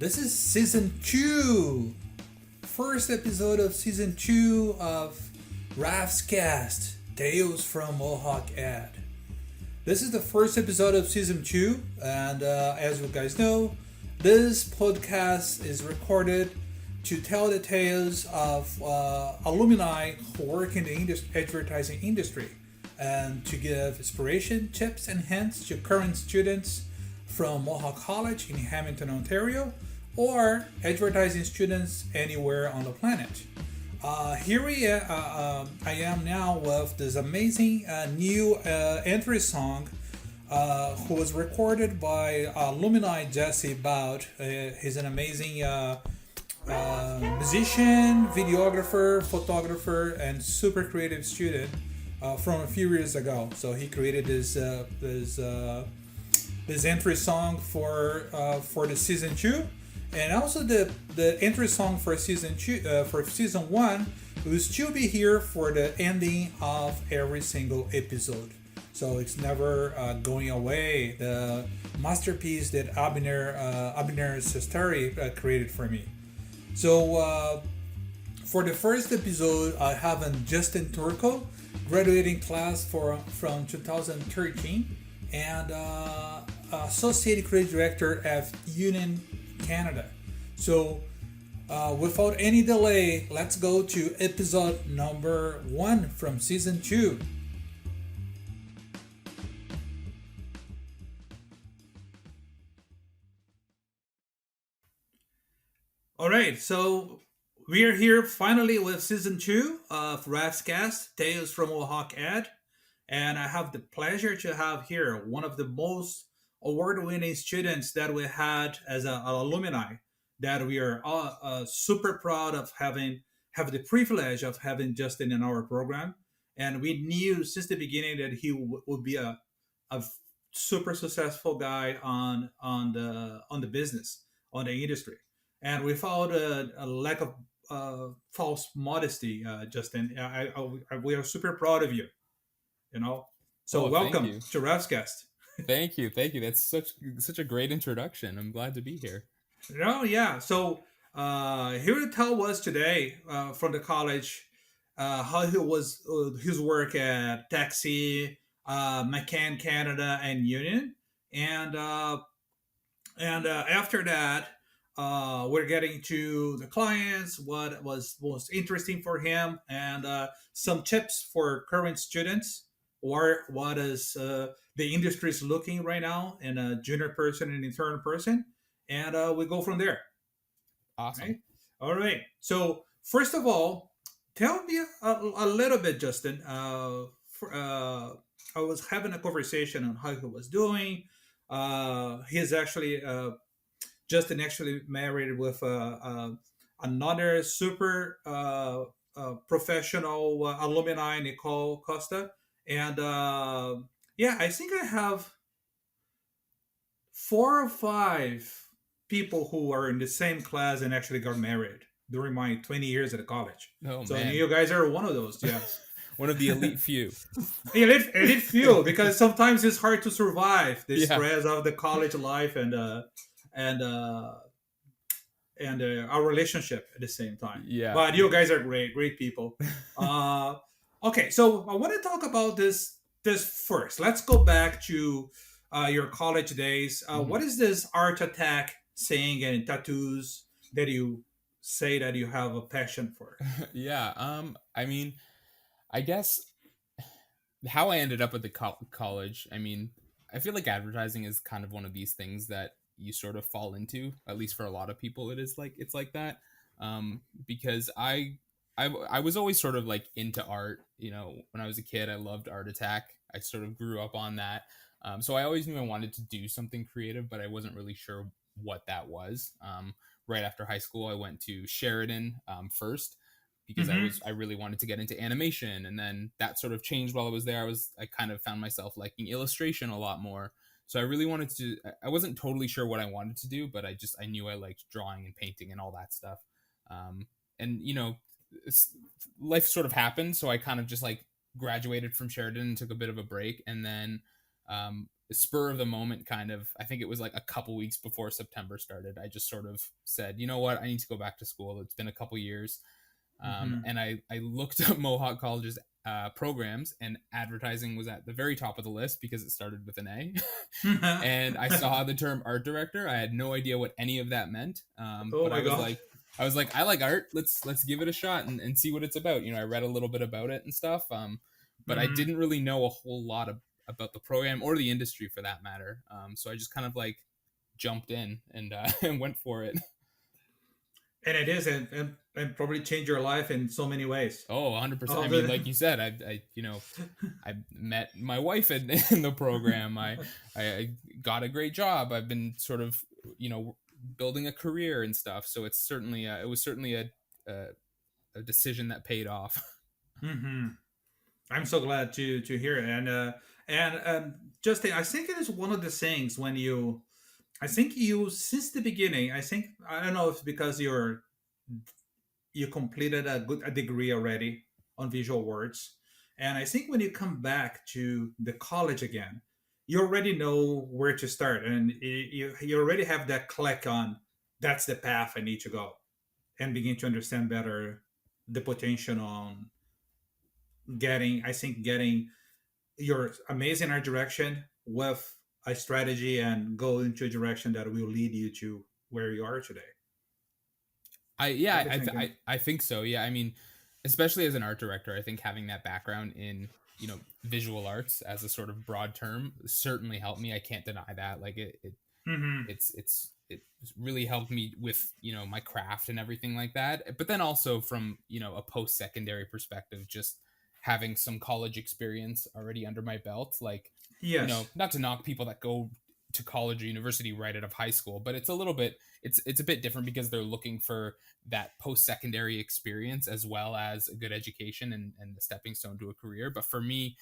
This is season 2. First episode of season 2 of Raf's Cast, Tales from MohawkAD. This is the first episode of season 2, and as you guys know, this podcast is recorded to tell the tales of alumni who work in the advertising industry and to give inspiration, tips, and hints to current students from Mohawk College in Hamilton, Ontario, or advertising students anywhere on the planet. I am now with this amazing new entry song who was recorded by Alumni Jesse Bout. He's an amazing musician, videographer, photographer, and super creative student from a few years ago. So he created this entry song for the season 2, and also the entry song for season 2 for season 1 will still be here for the ending of every single episode. So it's never going away. The masterpiece that Abner Cestari created for me. So for the first episode, I have a Justin Turco, graduating class from 2013, and associate creative director at Union Canada. So without any delay, let's go to episode number 1 from season 2. All right, so we are here finally with season 2 of Raf's Cast, Tales from MohawkAD. And I have the pleasure to have here one of the most award-winning students that we had as an alumni, that we are all, super proud of have the privilege of having Justin in our program. And we knew since the beginning that he would be a super successful guy on the business, on the industry. And without a lack of false modesty, Justin, we are super proud of you. So welcome to Raf's Cast. Thank you. That's such a great introduction. I'm glad to be here. Yeah. So here to tell us today from the college how he was his work at Taxi, McCann Canada, and Union, and after that, we're getting to the clients, what was most interesting for him, and some tips for current students, or what is the industry is looking right now in a junior person and intern person, and we go from there. Awesome. Right? All right. So first of all, tell me a little bit, Justin. I was having a conversation on how he was doing. He's actually Justin actually married with another super professional alumni, Nicole Costa. And yeah, I think I have 4 or 5 people who are in the same class and actually got married during my 20 years at college. Oh, so man. You guys are one of those, yes. One of the elite few. elite few, because sometimes it's hard to survive the stress of the college life and our relationship at the same time. Yeah. But you guys are great people. Okay, so I want to talk about this first. Let's go back to your college days. What is this art attack saying and tattoos that you say that you have a passion for? Yeah. I mean, I guess how I ended up at the college, I mean, I feel like advertising is kind of one of these things that you sort of fall into, at least for a lot of people. It's like that. Because I was always sort of like into art. When I was a kid, I loved Art Attack. I sort of grew up on that. So I always knew I wanted to do something creative, but I wasn't really sure what that was. Right after high school, I went to Sheridan first because I really wanted to get into animation, and then that sort of changed while I was there. I kind of found myself liking illustration a lot more. So I really wanted to. I wasn't totally sure what I wanted to do, but I knew I liked drawing and painting and all that stuff. And life sort of happened, so I kind of just like graduated from Sheridan and took a bit of a break, and then spur of the moment kind of. I think it was like a couple weeks before September started. I just sort of said, you know what, I need to go back to school. It's been a couple years. Mm-hmm. And I looked up Mohawk College's programs, and advertising was at the very top of the list because it started with an A. And I saw the term art director. I had no idea what any of that meant. Oh But my god. I was like, I like art. Let's give it a shot and see what it's about. I read a little bit about it and stuff. But I Mm-hmm. didn't really know a whole lot about the program or the industry for that matter. So I just kind of like jumped in and and went for it. And it is, and probably change your life in so many ways. Oh, 100%. All I mean, the like you said, I met my wife in the program. I got a great job. I've been sort of, building a career and stuff. So it was certainly a, a decision that paid off. hmm I'm so glad to hear it. And Justin, I think it is one of the things when you, I think you since the beginning. I don't know if it's because you completed a degree already on visual words, and I think when you come back to the college again, you already know where to start, and you already have that click on that's the path I need to go, and begin to understand better the potential on getting your amazing art direction with a strategy and go into a direction that will lead you to where you are today. What do you think? I think so. Yeah, I mean, especially as an art director, I think having that background in visual arts as a sort of broad term certainly helped me. I can't deny that. Like Mm-hmm. it really helped me with my craft and everything like that. But then also from a post secondary perspective, just having some college experience already under my belt, like Yes. not to knock people that go to college or university right out of high school, but it's a little bit it's a bit different because they're looking for that post secondary experience as well as a good education and the stepping stone to a career. But for me,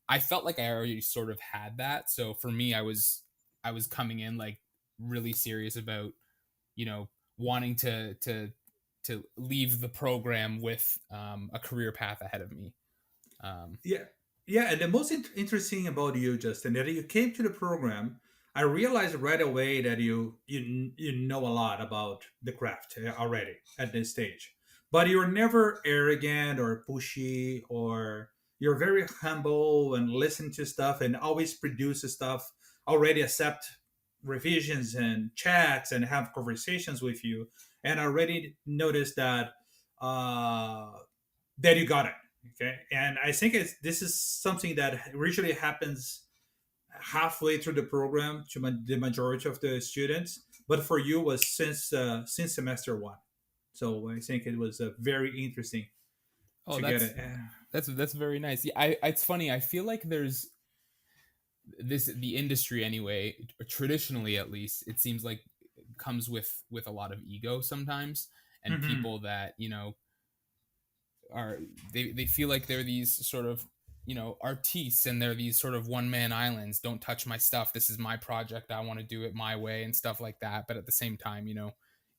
I felt like I already sort of had that. So for me, I was coming in like really serious about wanting to leave the program with a career path ahead of me. Um, Yeah, yeah. And the most interesting about you, Justin, that you came to the program. I realized right away that you know a lot about the craft already at this stage, but you're never arrogant or pushy, or you're very humble and listen to stuff and always produce stuff. Already accept revisions and chats and have conversations with you, and I already noticed uh, that you got it. Okay, and I think this is something that usually happens halfway through the program to the majority of the students, but for you was since semester one. So I think it was very interesting oh, to get it. that's very nice. Yeah, it's funny. I feel like there's the industry anyway, traditionally at least, it seems like comes with a lot of ego sometimes, and Mm-hmm. people that are they feel like they're these sort of artistes, and they're these sort of one man islands. Don't touch my stuff, this is my project, I want to do it my way and stuff like that. But at the same time,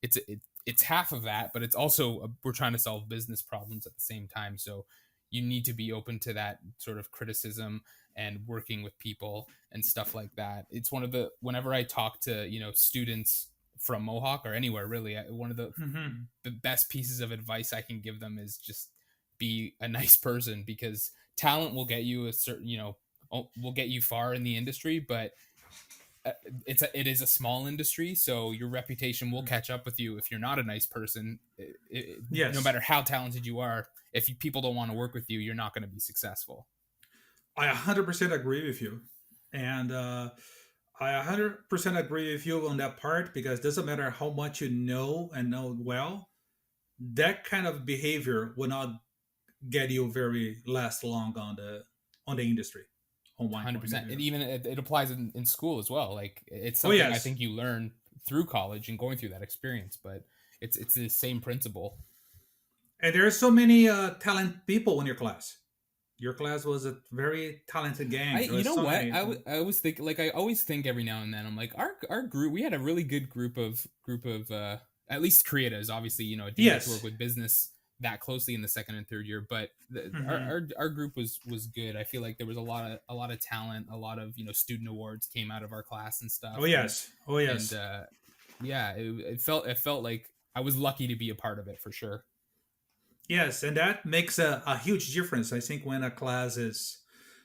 it's half of that, but it's also we're trying to solve business problems at the same time. So you need to be open to that sort of criticism and working with people and stuff like that. It's one of the whenever I talk to students from Mohawk or anywhere really, one of Mm-hmm. the best pieces of advice I can give them is just be a nice person, because talent will get you a certain will get you far in the industry, but uh, it is a small industry, so your reputation will catch up with you if you're not a nice person. No Yes, matter how talented you are, if people don't want to work with you, you're not going to be successful. I 100% agree with you, and I 100% agree with you on that part, because it doesn't matter how much you know and know well, that kind of behavior will not get you very last long on the industry on one point of 100%. view. And even it applies in school as well. Like it's Oh something I yes, think you learn through college and going through that experience, but it's the same principle. and there are so many talented people in your class. Your class was a very talented gang. There You was know so what, many. I always think, like, I always think every now and then, I'm like, our group, we had a really good group of at least creatives. Obviously, I do get to work Yes. with that closely in the second and third year, but Mm-hmm. our group was good. I feel like there was a lot of talent, a lot of student awards came out of our class and Oh stuff, yes. Oh and yes. yeah, it felt like I was lucky to be a part of it for sure. Yes, and that makes a huge difference. I think when a class is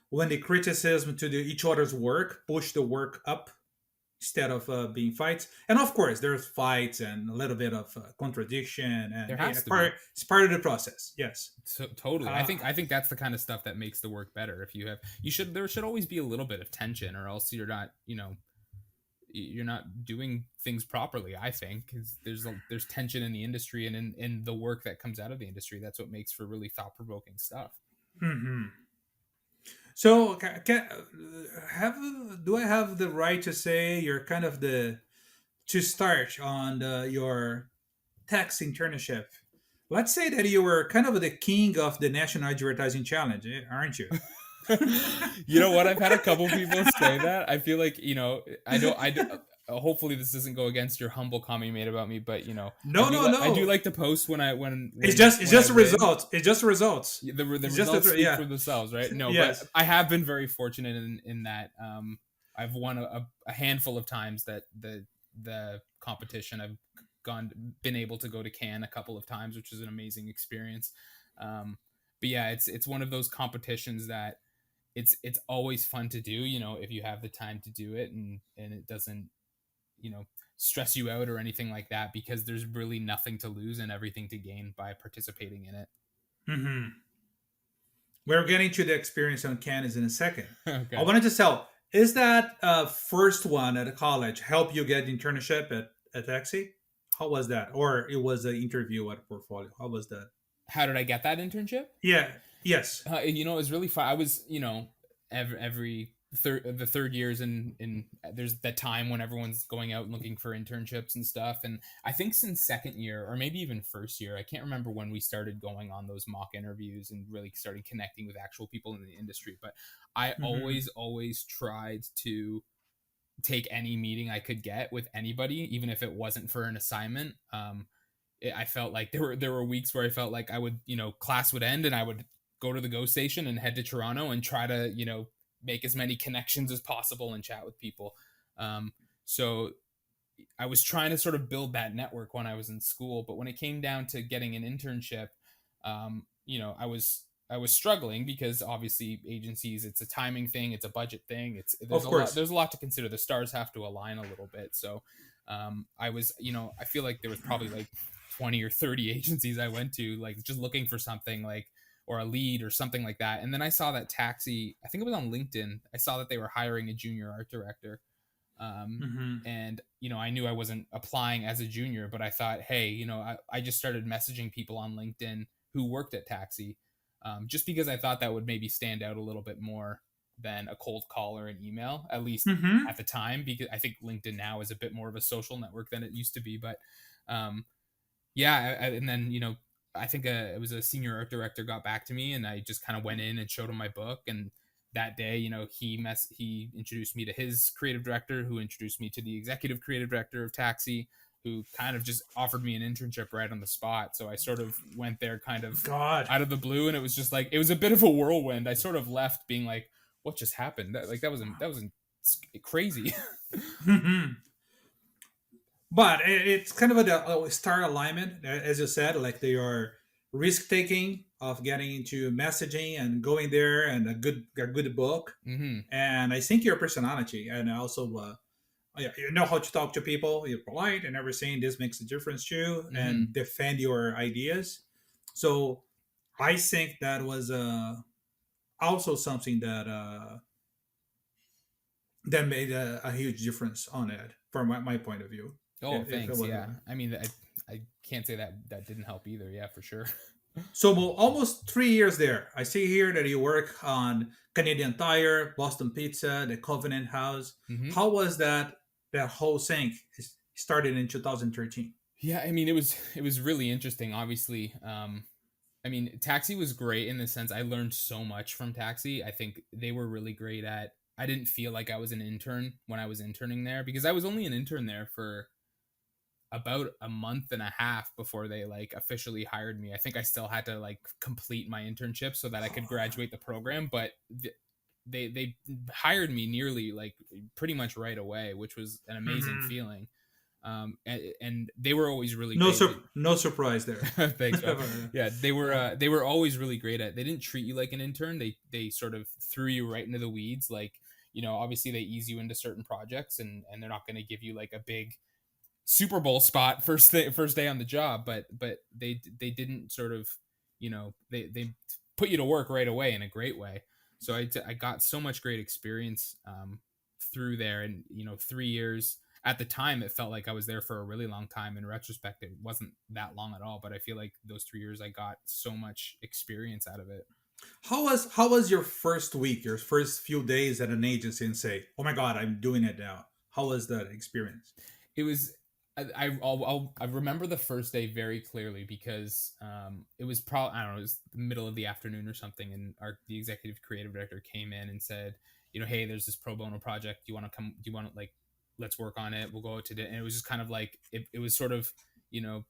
when the criticism to each other's work push the work up instead of being fights. And of course, there's fights and a little bit of contradiction, and There hey, has to be. it's part of the process. Yes. So totally, Uh, I think that's the kind of stuff that makes the work better. If you have, you should there should always be a little bit of tension, or else you're not doing things properly. I think 'cause there's tension in the industry and in the work that comes out of the industry. That's what makes for really thought provoking stuff. mhm. So, have do I have the right to say you're kind of the to start on your tax internship? Let's say that you were kind of the king of the National Advertising Challenge, aren't you? You know what? I've had a couple people say that. I feel like I do. Hopefully, this doesn't go against your humble comment you made about me, but No, no, I do no. like to post when It's when I just the win. results. It's just the results. The It's just results speak yeah. for themselves, right? No, but Yes. I have been very fortunate in that I've won a handful of times that the competition. I've been able to go to Cannes a couple of times, which is an amazing experience. Um, but yeah, it's one of those competitions that it's always fun to do, if you have the time to do it, and it doesn't you know stress you out or anything like that, because there's really nothing to lose and everything to gain by participating in it. Hmm. We're getting to the experience on Cannes in a second. I Okay. wanted to tell, is that first one at a college help you get internship at Taxi? How was that? Or it was an interview at a portfolio? How was that? How did I get that internship? Yeah. Yes. It was really fun. I was, every third the third years, in there's that time when everyone's going out and looking for internships and stuff. And I think since second year, or maybe even first year, I can't remember when we started going on those mock interviews and really started connecting with actual people in the industry. But I Hmm. always tried to take any meeting I could get with anybody, even if it wasn't for an assignment. I felt like there were weeks where I felt like I would, class would end and I would go to the GO station and head to Toronto and try to, make as many connections as possible and chat with people. Um, so I was trying to sort of build that network when I was in school, but when it came down to getting an internship, I was struggling because obviously agencies, it's a timing thing, it's a budget thing, Of course. there's a lot to consider. The stars have to align a little bit. So I was, I feel like there was probably like 20 or 30 agencies I went to, like just looking for something like, or a lead or something like that. And then I saw that Taxi, I think it was on LinkedIn. I saw that they were hiring a junior art director. Um, Hmm. and I knew I wasn't applying as a junior, but I thought, hey, I just started messaging people on LinkedIn who worked at Taxi, just because I thought that would maybe stand out a little bit more than a cold call or an email, at least Hmm. at the time, because I think LinkedIn now is a bit more of a social network than it used to be. But um, yeah, and then I think it was a senior art director got back to me, and I just kind of went in and showed him my book. And that day, he introduced me to his creative director, who introduced me to the executive creative director of Taxi, who kind of just offered me an internship right on the spot. So I sort of went there kind of God. out of the blue, and it was just like it was a bit of a whirlwind. I sort of left being like, "What just happened?" That was crazy. Hmm. But it's kind of a star alignment, as you said, like they are risk taking of getting into messaging and going there, and a good book. Hmm. And I think your personality, and also yeah, you know how to talk to people, you're polite and everything. This makes a difference too, Hmm. and defend your ideas. So I think that was also something that made a huge difference on it from my point of view. Oh, If it thanks. was Yeah. I mean, I can't say that didn't help either. Yeah, for sure. so, well, almost 3 years there. I see here that you work on Canadian Tire, Boston Pizza, the Covenant House. Hmm. How was that whole thing? It started in 2013. Yeah, I mean, it was really interesting. Obviously, I mean, Taxi was great in the sense I learned so much from Taxi. I think they were really great at. I didn't feel like I was an intern when I was interning there, because I was only an intern there for about a month and a half before they like officially hired me. I think I still had to like complete my internship so that I could graduate the program, but they hired me nearly like pretty much right away, which was an amazing feeling. And they were always really No, great. no surprise there. Thanks, man. Yeah, they were always really great at. They didn't treat you like an intern. They sort of threw you right into the weeds. Like, you know, obviously they ease you into certain projects, and they're not going to give you like a big Super Bowl spot first day on the job, but they didn't sort of, you know, they put you to work right away in a great way. So I got so much great experience through there, and you know, 3 years. At the time, it felt like I was there for a really long time. In retrospect, it wasn't that long at all, but I feel like those 3 years I got so much experience out of it. How was your first week, your first few days at an agency, and say, "Oh my God, I'm doing it now"? How was that experience? It was I remember the first day very clearly because it was probably, I don't know, it was the middle of the afternoon or something, and the executive creative director came in and said, you know, hey, there's this pro bono project. Do you want to come? Do you want to like, let's work on it. We'll go out to dinner. And it was just kind of like it was sort of, you know,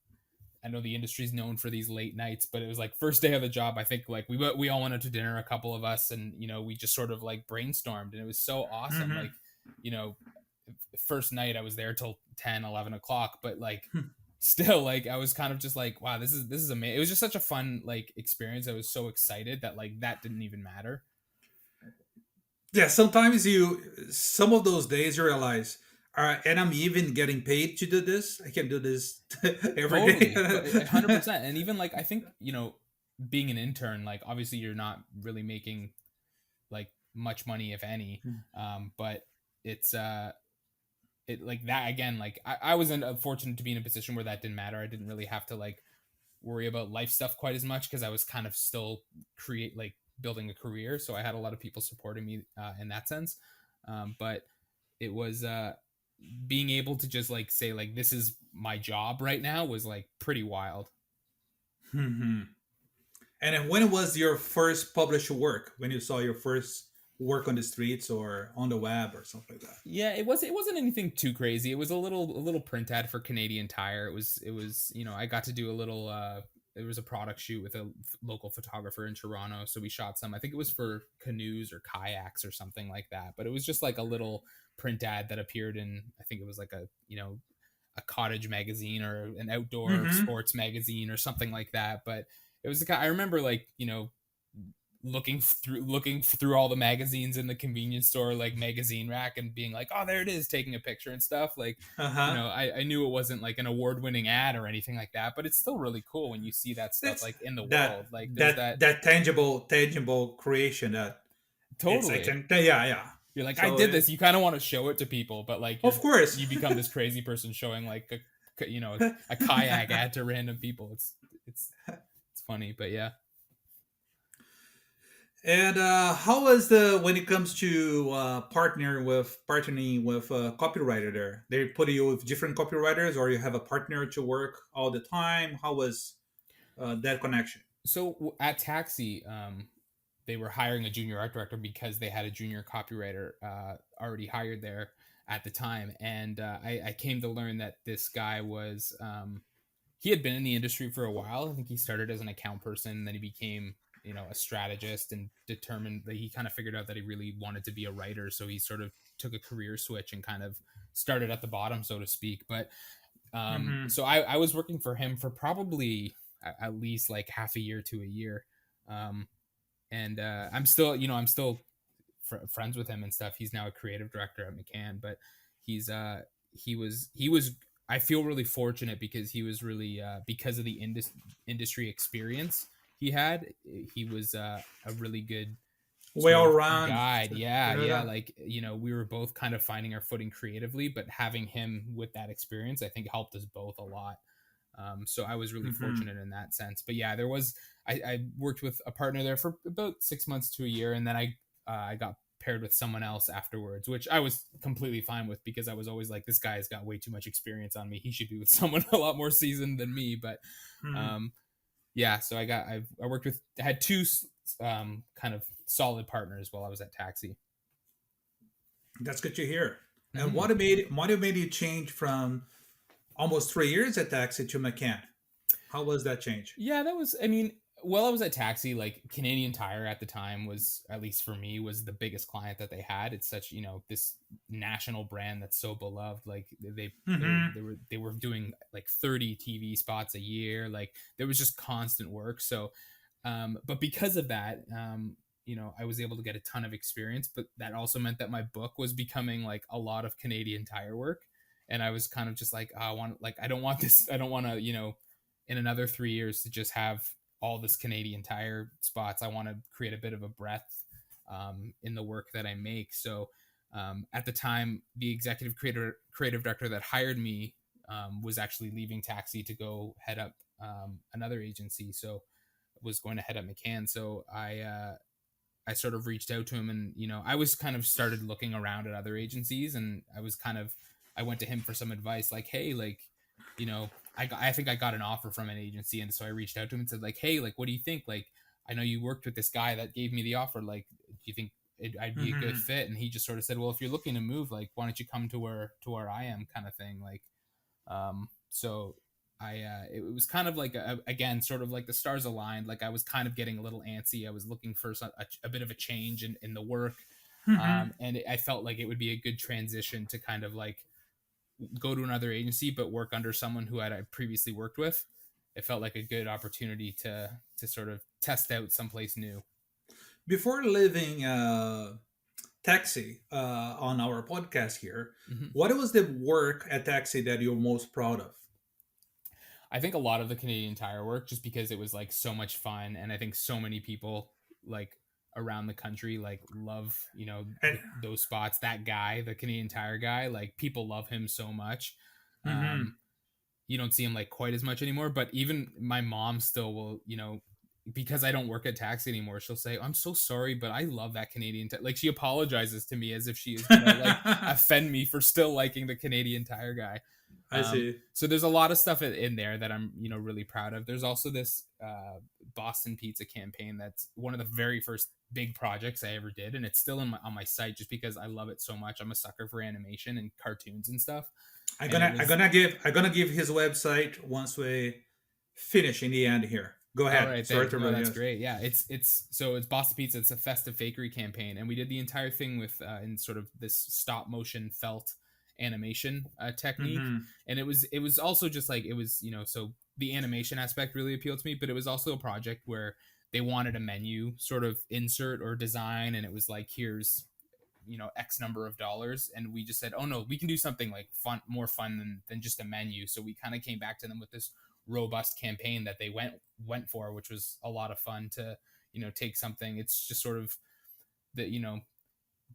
I know the industry's known for these late nights, but it was like first day of the job. I think like we all went out to dinner, a couple of us, and you know, we just sort of like brainstormed, and it was so awesome. Like, you know, first night I was there till 10-11 o'clock, but like still, like I was kind of just like, wow, this is amazing. It was just such a fun like experience. I was so excited that like that didn't even matter. Yeah, sometimes some of those days you realize, and I'm even getting paid to do this. I can do this every day. Totally, 100%. And even like I think, you know, being an intern, like obviously you're not really making like much money, if any, but it's it like that again. Like I wasn't fortunate to be in a position where that didn't matter. I didn't really have to like worry about life stuff quite as much because I was kind of still building a career, so I had a lot of people supporting me in that sense. But it was being able to just like say like this is my job right now was like pretty wild. And then when was your first published work? When you saw your first work on the streets or on the web or something like that? Yeah, it wasn't anything too crazy. It was a little print ad for Canadian Tire. It was you know, I got to do a little there was a product shoot with a local photographer in Toronto, so we shot some. I think it was for canoes or kayaks or something like that. But it was just like a little print ad that appeared in, I think it was like a, you know, a cottage magazine or an outdoor sports magazine or something like that. But it was I remember like, you know, looking through all the magazines in the convenience store like magazine rack and being like, oh, there it is, taking a picture and stuff. Like, you know, I knew it wasn't like an award-winning ad or anything like that, but it's still really cool when you see that stuff like in the world. Like that tangible creation that totally yeah. You're like, So I did this. You kind of want to show it to people, but like, of course, you become this crazy person showing like you know, a kayak ad to random people. It's funny, but yeah. And how was when it comes to partnering with a copywriter there? They put you with different copywriters, or you have a partner to work all the time? How was that connection? So at Taxi, they were hiring a junior art director because they had a junior copywriter already hired there at the time. And I came to learn that this guy was, he had been in the industry for a while. I think he started as an account person, then he became, you know, a strategist, and determined that he kind of figured out that he really wanted to be a writer. So he sort of took a career switch and kind of started at the bottom, so to speak. But so I was working for him for probably at least like half a year to a year. And I'm still, you know, friends with him and stuff. He's now a creative director at McCann, but he was, I feel really fortunate because he was really, because of the industry experience he had, he was a really good well-rounded guide. Yeah. Like, you know, we were both kind of finding our footing creatively, but having him with that experience, I think helped us both a lot. So I was really fortunate in that sense. But yeah, I worked with a partner there for about 6 months to a year, and then I got paired with someone else afterwards, which I was completely fine with because I was always like, this guy's got way too much experience on me. He should be with someone a lot more seasoned than me. But yeah, so I had two kind of solid partners while I was at Taxi. That's good to hear. And what made you change from almost 3 years at Taxi to McCann. How was that change? Yeah, that was. I mean, while I was at Taxi, like Canadian Tire at the time was, at least for me, was the biggest client that they had. It's such, this national brand that's so beloved. Like Mm-hmm. they were doing like 30 TV spots a year. Like there was just constant work. So, but because of that, I was able to get a ton of experience. But that also meant that my book was becoming like a lot of Canadian Tire work, and I was kind of just like, I don't want this. I don't want to, in another 3 years to just have all this Canadian Tire spots. I want to create a bit of a breadth in the work that I make. So at the time, the creative director that hired me was actually leaving Taxi to go head up another agency. So was going to head up McCann. So I sort of reached out to him, and I was kind of started looking around at other agencies, and I went to him for some advice, like, hey, like, I think I got an offer from an agency, and so I reached out to him and said, like, hey, like, what do you think? Like, I know you worked with this guy that gave me the offer. Like, do you think I'd be a good Mm-hmm. fit? And he just sort of said, well, if you're looking to move, like, why don't you come to where I am, kind of thing. Like, so it was kind of like again, sort of like the stars aligned. Like I was kind of getting a little antsy. I was looking for a bit of a change in the work, Mm-hmm. and I felt like it would be a good transition to kind of like go to another agency but work under someone who I previously worked with. It felt like a good opportunity to sort of test out someplace new. Before leaving Taxi on our podcast here, Mm-hmm. what was the work at Taxi that you're most proud of? I think a lot of the Canadian Tire work, just because it was like so much fun, and I think so many people like around the country like love And, those spots. That guy, the Canadian Tire guy, like people love him so much. mm-hmm. Um, you don't see him like quite as much anymore, but even my mom still will, because I don't work at Taxi anymore, she'll say, I'm so sorry, but I love that Canadian Tire. Like she apologizes to me as if she is gonna like offend me for still liking the Canadian Tire guy. I see. So there's a lot of stuff in there that I'm, really proud of. There's also this Boston Pizza campaign that's one of the very first big projects I ever did, and it's still on my site just because I love it so much. I'm a sucker for animation and cartoons and stuff, I'm and it gonna I'm was gonna give I'm gonna give his website once we finish in the end here. Go all ahead. right. Sorry Thank to no, interrupt that's you. great. Yeah, it's Boston Pizza. It's a festive fakery campaign, and we did the entire thing with in sort of this stop motion felt animation technique, Mm-hmm. and it was also just like it was so the animation aspect really appealed to me, but it was also a project where they wanted a menu sort of insert or design, and it was like here's X number of dollars, and we just said, oh no, we can do something like more fun than just a menu. So we kind of came back to them with this robust campaign that they went for, which was a lot of fun to take something. It's just sort of that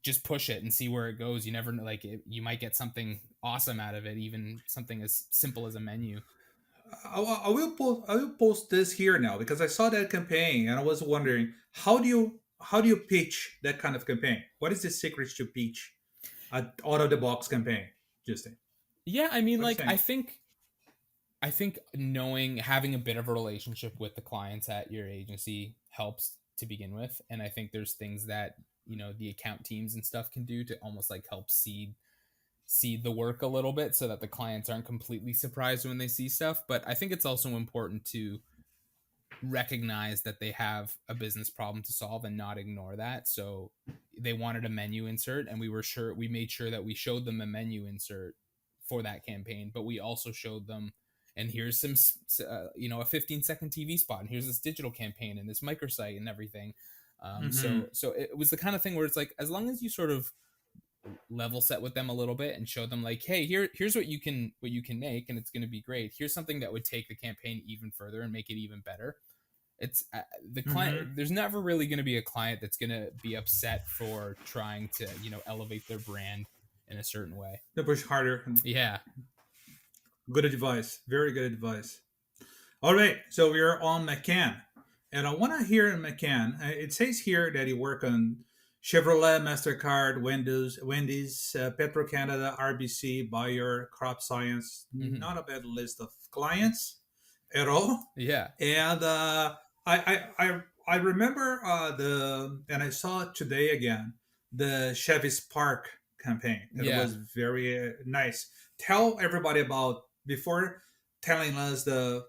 just push it and see where it goes. You never know, like you might get something awesome out of it, even something as simple as a menu. I will post this here now because I saw that campaign and I was wondering how do you pitch that kind of campaign? What is the secret to pitch an out of the box campaign, Justin? Yeah, I mean, What do you like think? I think having a bit of a relationship with the clients at your agency helps to begin with. And I think there's things that, the account teams and stuff can do to almost like help seed the work a little bit so that the clients aren't completely surprised when they see stuff. But I think it's also important to recognize that they have a business problem to solve and not ignore that. So they wanted a menu insert, and we made sure that we showed them a menu insert for that campaign, but we also showed them, and here's some a 15-second TV spot, and here's this digital campaign and this microsite and everything. Mm-hmm. So it was the kind of thing where it's like, as long as you sort of level set with them a little bit and show them like, hey, here's what you can make, and it's going to be great. Here's something that would take the campaign even further and make it even better. It's the Mm-hmm. client. There's never really going to be a client that's going to be upset for trying to elevate their brand in a certain way. To push harder. Yeah. Good advice. Very good advice. All right, so we're on McCann, and I want to hear in McCann. It says here that he worked on Chevrolet, Mastercard, Wendy's, Petro Canada, RBC, Bayer, Crop Science. Hmm. Not a bad list of clients at all. Yeah. And I remember and I saw it today again, the Chevy Spark campaign. That Yeah. was very nice. Tell everybody about before telling us the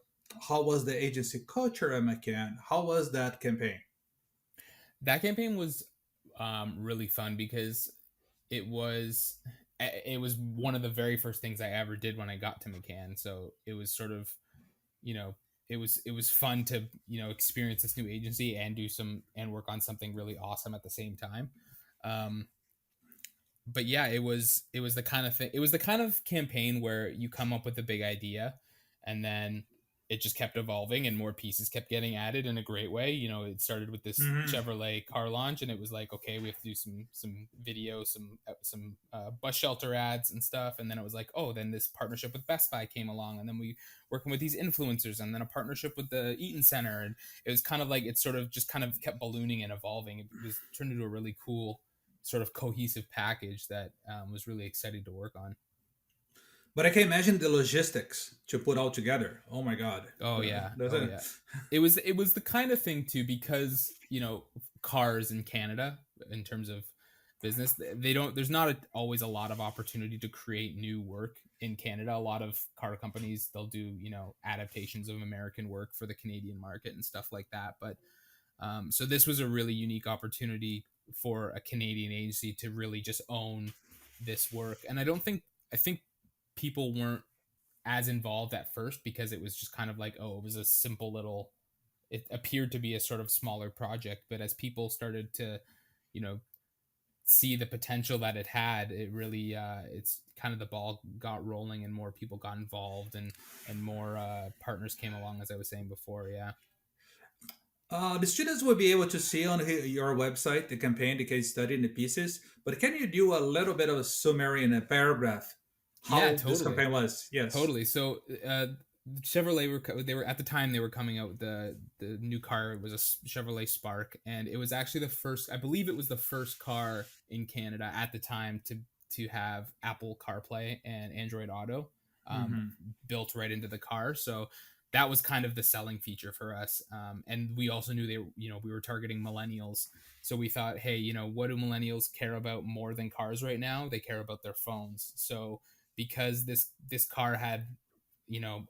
how was the agency culture at McCann, how was that campaign? That campaign was really fun because it was it was one of the very first things I ever did when I got to McCann. So it was sort of, you know, it was fun to, experience this new agency and do some and work on something really awesome at the same time. Um, but yeah, it was the kind of thing. It was the kind of campaign where you come up with a big idea, and then it just kept evolving, and more pieces kept getting added in a great way. It started with this Hmm. Chevrolet car launch, and it was like, okay, we have to do some video, some bus shelter ads and stuff, and then it was like, oh, then this partnership with Best Buy came along, and then we working with these influencers, and then a partnership with the Eaton Center, and it was kind of like it sort of just kind of kept ballooning and evolving. It was turned into a really cool sort of cohesive package that was really exciting to work on. But I can imagine the logistics to put all together. Oh my god, Oh yeah, that's oh it. yeah. It was the kind of thing too, because cars in Canada, in terms of business, they don't. There's not always a lot of opportunity to create new work in Canada. A lot of car companies, they'll do adaptations of American work for the Canadian market and stuff like that. But so this was a really unique opportunity for a Canadian agency to really just own this work. And I think people weren't as involved at first, because it was just kind of like, oh, it was a simple little, it appeared to be a sort of smaller project. But as people started to, you know, see the potential that it had, it really, it's kind of, the ball got rolling, and more people got involved, and more partners came along, as I was saying before. Yeah. The students will be able to see on your website the campaign, the case study, and the pieces. But can you do a little bit of a summary in a paragraph Yeah, how this totally. campaign was? Yes. Totally. So Chevrolet they were at the time, they were coming out with the new car. It was a Chevrolet Spark, and it was actually the first. I believe it was the first car in Canada at the time to have Apple CarPlay and Android Auto um, Hmm. built right into the car. So that was kind of the selling feature for us. And we also knew we were targeting millennials. So we thought, hey, what do millennials care about more than cars right now? They care about their phones. So because this car had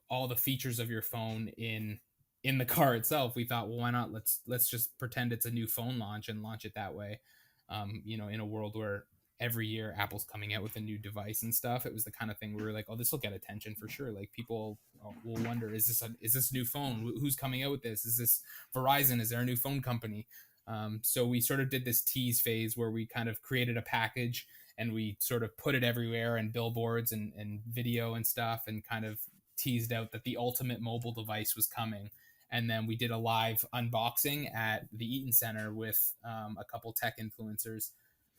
all the features of your phone in the car itself, we thought, well, why not, let's just pretend it's a new phone launch and launch it that way. In a world where every year Apple's coming out with a new device and stuff, it was the kind of thing where we were like, oh, this will get attention for sure. Like, people will wonder, is this a new phone? Who's coming out with this? Is this Verizon? Is there a new phone company? So we sort of did this tease phase where we kind of created a package, and we sort of put it everywhere, and billboards and video and stuff, and kind of teased out that the ultimate mobile device was coming. And then we did a live unboxing at the Eaton Center with a couple tech influencers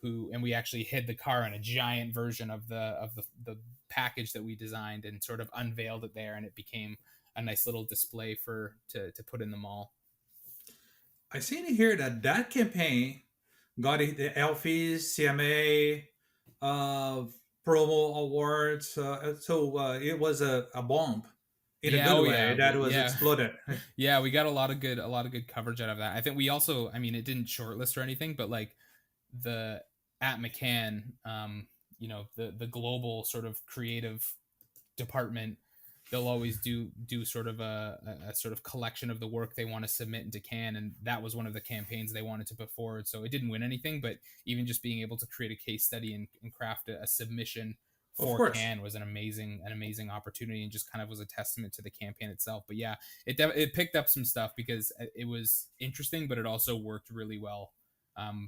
and we actually hid the car in a giant version of the package that we designed, and sort of unveiled it there, and it became a nice little display to put in the mall. I seen here that that campaign got the Elfies, CMA, uh, promo awards. It was a bomb in a Yeah, good oh way yeah, that was yeah. exploded. Yeah, we got a lot of good coverage out of that. I think we also, I mean, it didn't shortlist or anything, but like the at McCann, the global sort of creative department, they'll always do sort of a sort of collection of the work they want to submit into Cannes, and that was one of the campaigns they wanted to put forward. So it didn't win anything, but even just being able to create a case study and craft a submission Of for course. Cannes was an amazing opportunity, and just kind of was a testament to the campaign itself. But yeah, it picked up some stuff because it was interesting, but it also worked really well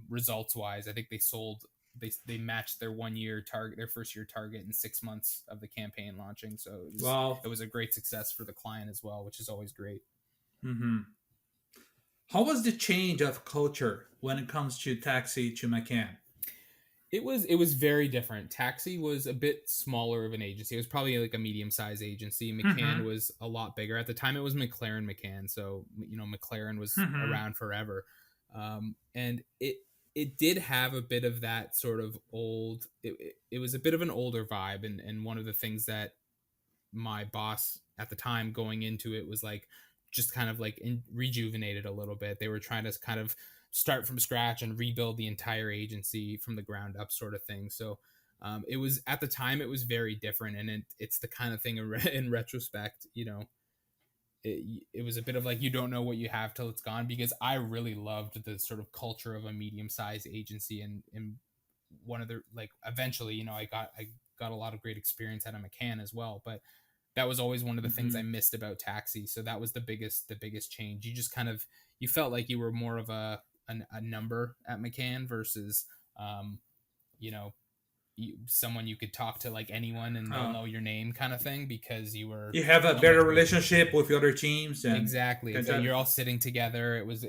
results wise. I think they matched their 1 year target, their first year target, in 6 months of the campaign launching. So it was Wow. it was a great success for the client as well, which is always great. Hmm. How was the change of culture when it comes to taxi to McCann? It was very different. Taxi was a bit smaller of an agency. It was probably like a medium sized agency. McCann Hmm. was a lot bigger at the time. It was McLaren McCann, so McLaren was Hmm. around forever, and it did have a bit of that sort of old. It was a bit of an older vibe, and one of the things that my boss at the time going into it was like, just kind of like rejuvenated a little bit. They were trying to kind of start from scratch and rebuild the entire agency from the ground up, sort of thing. So It was at the time it was very different, and it's the kind of thing in retrospect, it was a bit of like you don't know what you have till it's gone, because I really loved the sort of culture of a medium-sized agency, and one of the like eventually, I got a lot of great experience out of McCann as well, but that was always one of the things I missed about Taxi. So that was the biggest change. You just kind of you felt like you were more of a number at McCann versus you know someone you could talk to like anyone and they'll know your name kind of thing, because you were You have a so better much relationship with the other teams, and exactly. It's like you're all sitting together. It was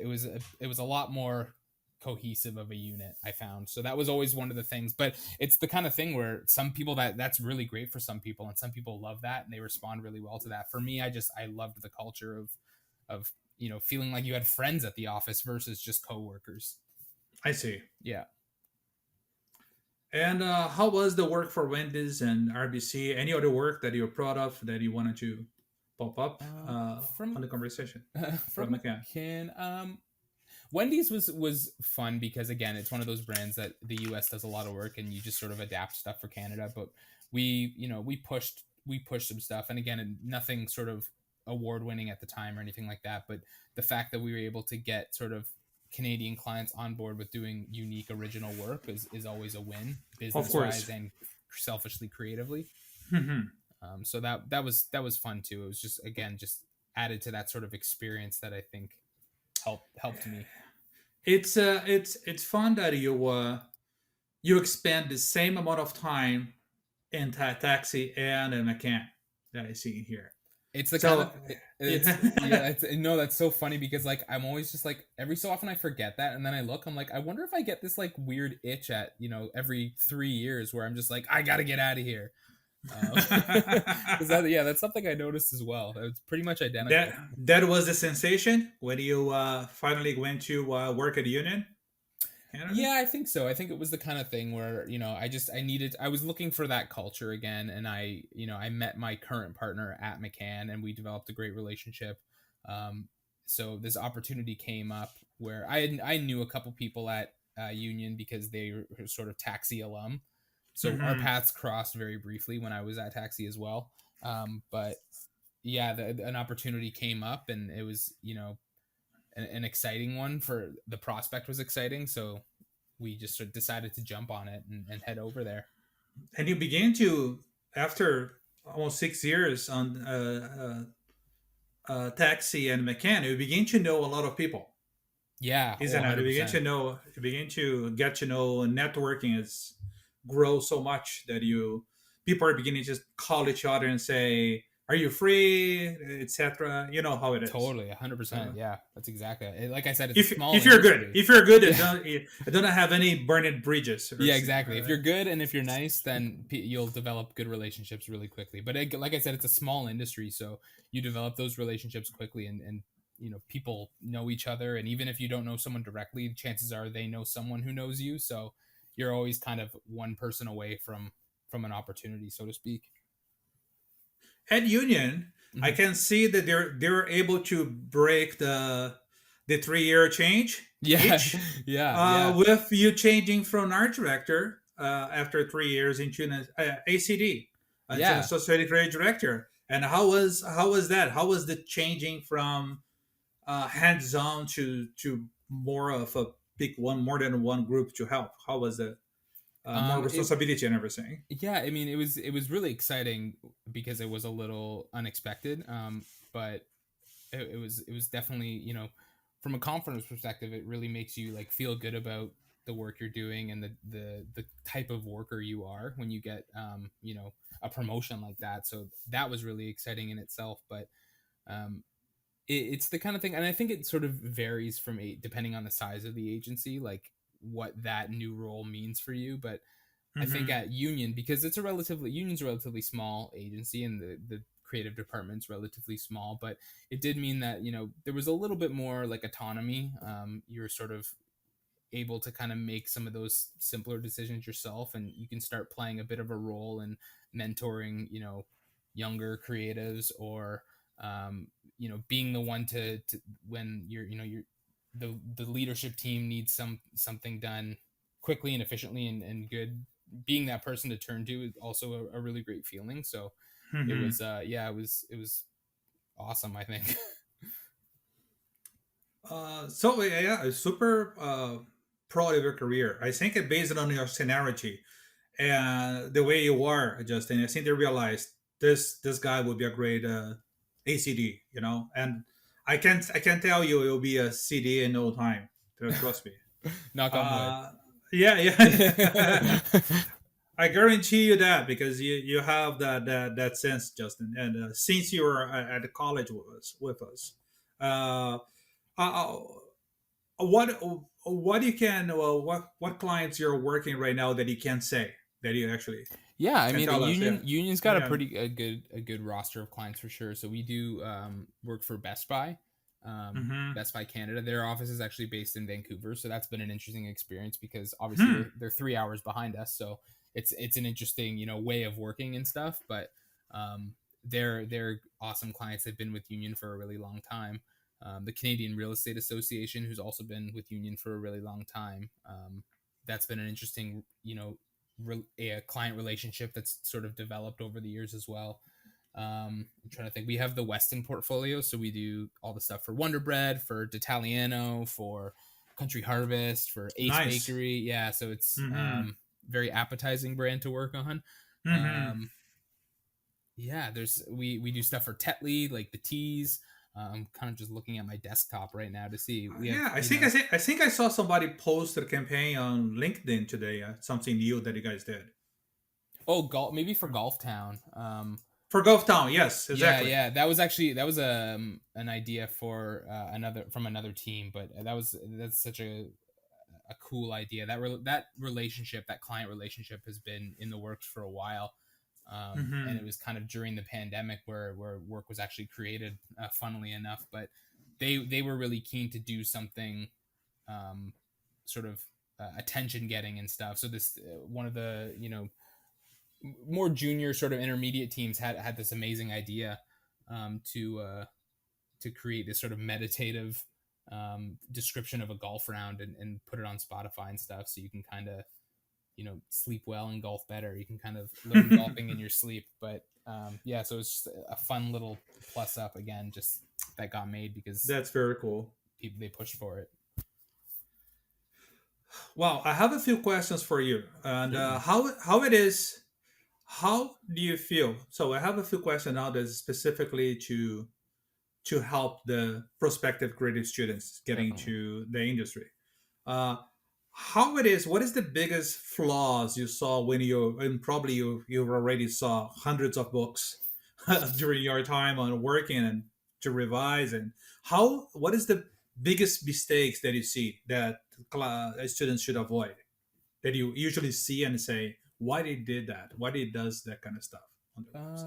a lot more cohesive of a unit, I found. So that was always one of the things. But it's the kind of thing where some people that's really great for some people, and some people love that and they respond really well to that. For me, I loved the culture of feeling like you had friends at the office versus just coworkers. I see. Yeah. And how was the work for Wendy's and RBC? Any other work that you're proud of that you wanted to pop up From on the conversation from McCann? McCann, Wendy's was fun because again, it's one of those brands that the US does a lot of work and you just sort of adapt stuff for Canada. But we pushed some stuff, and again, nothing sort of award winning at the time or anything like that. But the fact that we were able to get sort of Canadian clients on board with doing unique original work is always a win, business wise and selfishly creatively. So that was fun too. It was just again just added to that sort of experience that I think helped me. It's fun that you expend the same amount of time in Taxi and in McCann that I see here. It's the So kind of it's yeah, it's no, that's so funny because like I'm always just like every so often I forget that, and then I look, I'm like, I wonder if I get this like weird itch at every 3 years where I'm just like, I gotta get out of here. Because that's something I noticed as well. It's pretty much identical. that was the sensation when you finally went to work at the union. Canada? Yeah, I think so. I think it was the kind of thing where I was looking for that culture again, and I met my current partner at McCann, and we developed a great relationship. So this opportunity came up where I knew a couple people at Union because they were sort of Taxi alum. So our paths crossed very briefly when I was at Taxi as well. But yeah, an opportunity came up, and it was an exciting one. For the prospect was exciting, so we just sort of decided to jump on it and head over there. And you began to, after almost 6 years on Taxi and McCann, you begin to know a lot of people. Yeah, Isn't it? You begin to get to know networking is grow so much that people are beginning to just call each other and say, "Are you free?" etc. You know how it is. Totally, 100%. Yeah, that's exactly it. Like I said, it's If, small. if you're industry. good, if you're good, it don't have any burned bridges. Yeah, exactly. If you're good and if you're nice, then you'll develop good relationships really quickly. But like I said, it's a small industry, so you develop those relationships quickly, and people know each other. And even if you don't know someone directly, chances are they know someone who knows you. So you're always kind of one person away from an opportunity, so to speak. At Union, I can see that they're able to break the 3 year change. Yeah, yeah. With you changing from art director after 3 years into an ACD, Yeah. associate creative director. And how was that? How was the changing from hands on to more of a big one, more than one group to help? How was the more responsibility and everything? Yeah, I mean, it was really exciting because it was a little unexpected, but it was definitely from a confidence perspective, it really makes you like feel good about the work you're doing and the type of worker you are when you get a promotion like that. So that was really exciting in itself, but it's the kind of thing, and I think it sort of varies from depending on the size of the agency, like what that new role means for you. But I think at Union, because Union's a relatively small agency, and the creative department's relatively small, but it did mean that there was a little bit more like autonomy. You were sort of able to kind of make some of those simpler decisions yourself, and you can start playing a bit of a role in mentoring younger creatives, or being the one to when the leadership team needs something done quickly and efficiently and good, being that person to turn to is also a really great feeling. So it Mm-hmm. was it was awesome, I think. So yeah, super proud of your career. I think it based on your seniority and the way you are, Justin. I think they realized this guy would be a great ACD, you know. And I can tell you it will be a CD in no time. Trust me. Knock on wood. Yeah, yeah. I guarantee you that because you have that sense, Justin. And since you were at the college with us, uh, uh, what you can what clients you're working right now that you can say that you actually Yeah, I can mean, tell us? Yeah, Union's got a yeah. pretty a good roster of clients for sure. So we do work for Best Buy, Mm-hmm. Best Buy Canada. Their office is actually based in Vancouver, so that's been an interesting experience because obviously Hmm. they're 3 hours behind us. So it's an interesting way of working and stuff. But they're awesome clients. They've been with Union for a really long time. The Canadian Real Estate Association, who's also been with Union for a really long time. That's been an interesting a client relationship that's sort of developed over the years as well. I'm trying to think. We have the Weston portfolio, so we do all the stuff for Wonder Bread, for D'Italiano, for Country Harvest, for Ace Nice. Bakery. Yeah, so it's Mm-hmm. very appetizing brand to work on. Mm-hmm. Yeah, we do stuff for Tetley, like the teas. I'm kind of just looking at my desktop right now to see. We have Yeah, I think I saw somebody post a campaign on LinkedIn today. Something new that you guys did oh, golf, maybe for Golf Town. for Gulf Town. Yes, Yeah, exactly. yeah, that was an idea for another team, but that's such a cool idea. That relationship, that client relationship, has been in the works for a while, and Mm-hmm. it was kind of during the pandemic where work was actually created, funnily enough. But they were really keen to do something, um, sort of attention getting and stuff. So this one of the more junior sort of intermediate teams had this amazing idea, to create this sort of meditative description of a golf round and put it on Spotify and stuff, so you can kind of sleep well and golf better. You can kind of learn golfing in your sleep. But yeah, so it's just a fun little plus up again, just that got made because That's very cool. people they pushed for it. Well, I have a few questions for you, and Yeah. how it is. How do you feel? So I have a few questions now that's specifically to help the prospective creative students getting Definitely. to the industry. Uh, how it is? What is the biggest flaws you saw when you and probably you already saw hundreds of books during your time on working and to revise and how what is the biggest mistakes that you see that students should avoid that you usually see and say why they did that, why they does that kind of stuff on their books.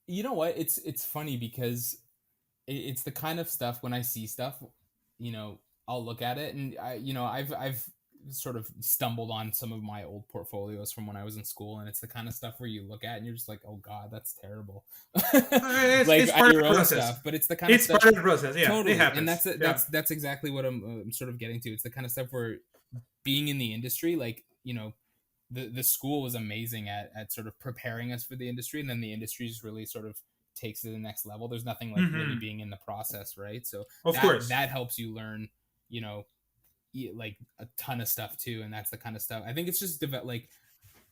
You know what? It's funny because it's the kind of stuff when I see stuff, you know, I'll look at it and I've sort of stumbled on some of my old portfolios from when I was in school, and it's the kind of stuff where you look at and you're just like, oh God, that's terrible. Like It's at part of your the own process. stuff, but it's the kind of It's stuff part of the process. Yeah, it totally, and happens. Yeah. that's exactly what I'm sort of getting to. It's the kind of stuff where being in the industry, like the school was amazing at sort of preparing us for the industry, and then the industry just really sort of takes it to the next level. There's nothing like really Hmm. being in the process, right? So Of course. that helps you learn, you know, like a ton of stuff too, and that's the kind of stuff I think it's just like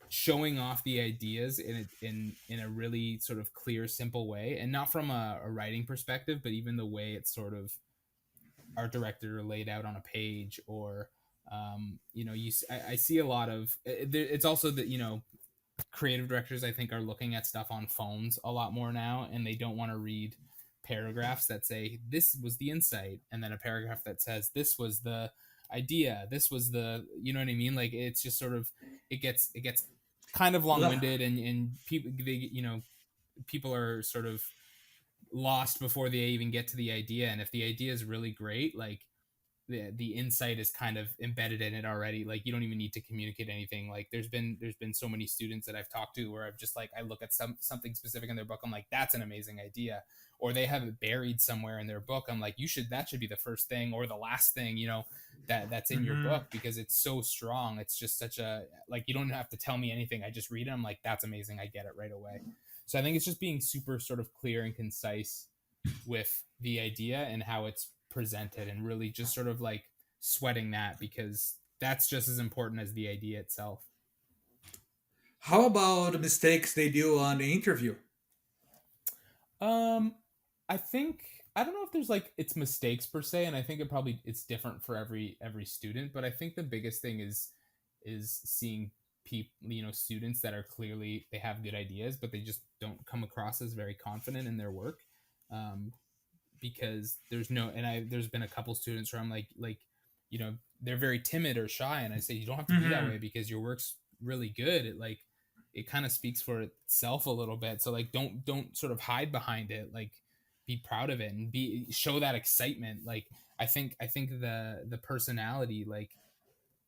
showing off the ideas in a really sort of clear, simple way, and not from a writing perspective, but even the way it's sort of art director laid out on a page, or I see a lot of it's also that creative directors I think are looking at stuff on phones a lot more now, and they don't want to read paragraphs that say this was the insight and then a paragraph that says this was the idea, this was the you know what I mean, like it's just sort of it gets kind of La- long-winded, and people people are sort of lost before they even get to the idea, and if the idea is really great, like the insight is kind of embedded in it already. Like you don't even need to communicate anything. Like there's been so many students that I've talked to where I've just like I look at something specific in their book, I'm like, that's an amazing idea, or they have it buried somewhere in their book. I'm like, that should be the first thing or the last thing, that's in your Mm-hmm. book, because it's so strong. It's just such a, like, you don't have to tell me anything. I just read it. I'm like, that's amazing. I get it right away. So I think it's just being super sort of clear and concise with the idea and how it's presented, and really just sort of like sweating that, because that's just as important as the idea itself. How about the mistakes they do on the interview? Um, I think, I don't know if there's like it's mistakes per se, and I think it's different for every student. But I think the biggest thing is seeing people, students that are clearly, they have good ideas, but they just don't come across as very confident in their work. Um, because there's been a couple students where I'm like, they're very timid or shy, and I say, you don't have to be that Mm-hmm. way, because your work's really good. It kind of speaks for itself a little bit. So like, don't sort of hide behind it. Like, be proud of it and show that excitement. Like, I think the personality, like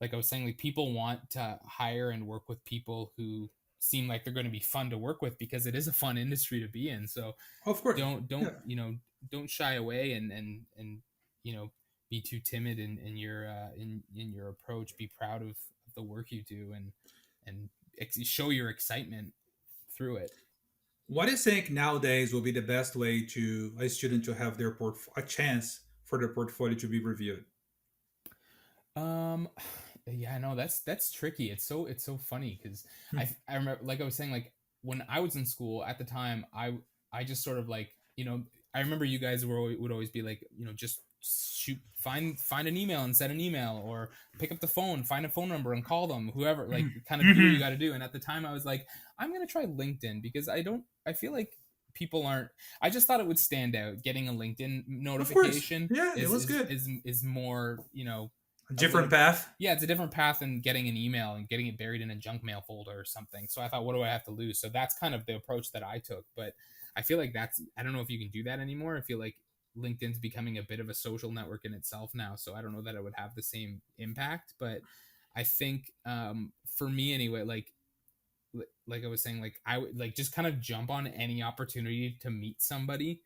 I was saying, like, people want to hire and work with people who seem like they're going to be fun to work with, because it is a fun industry to be in. So Of course. don't Yeah. don't shy away, and be too timid in your in your approach. Be proud of the work you do, and show your excitement through it. What do you think nowadays will be the best way to a student to have a chance for their portfolio to be reviewed? Um, yeah, no, that's tricky. It's so funny, because I remember, like I was saying, like, when I was in school at the time, I just sort of like, I remember you guys would always be like, just find an email and send an email, or pick up the phone, find a phone number and call them, whoever, like, kind of do what you Mm-hmm. got to do. And at the time, I was like, I'm gonna try LinkedIn, because I feel like people aren't. I just thought it would stand out. Getting a LinkedIn Of course. notification Yeah, it is was is good. is is more, A a different little, path. yeah, it's a different path than getting an email and getting it buried in a junk mail folder or something. So I thought, what do I have to lose? So that's kind of the approach that I took. But I feel like I don't know if you can do that anymore. I feel like LinkedIn's becoming a bit of a social network in itself now. So I don't know that it would have the same impact. But I think, for me anyway, like I was saying, like, I would, like, just kind of jump on any opportunity to meet somebody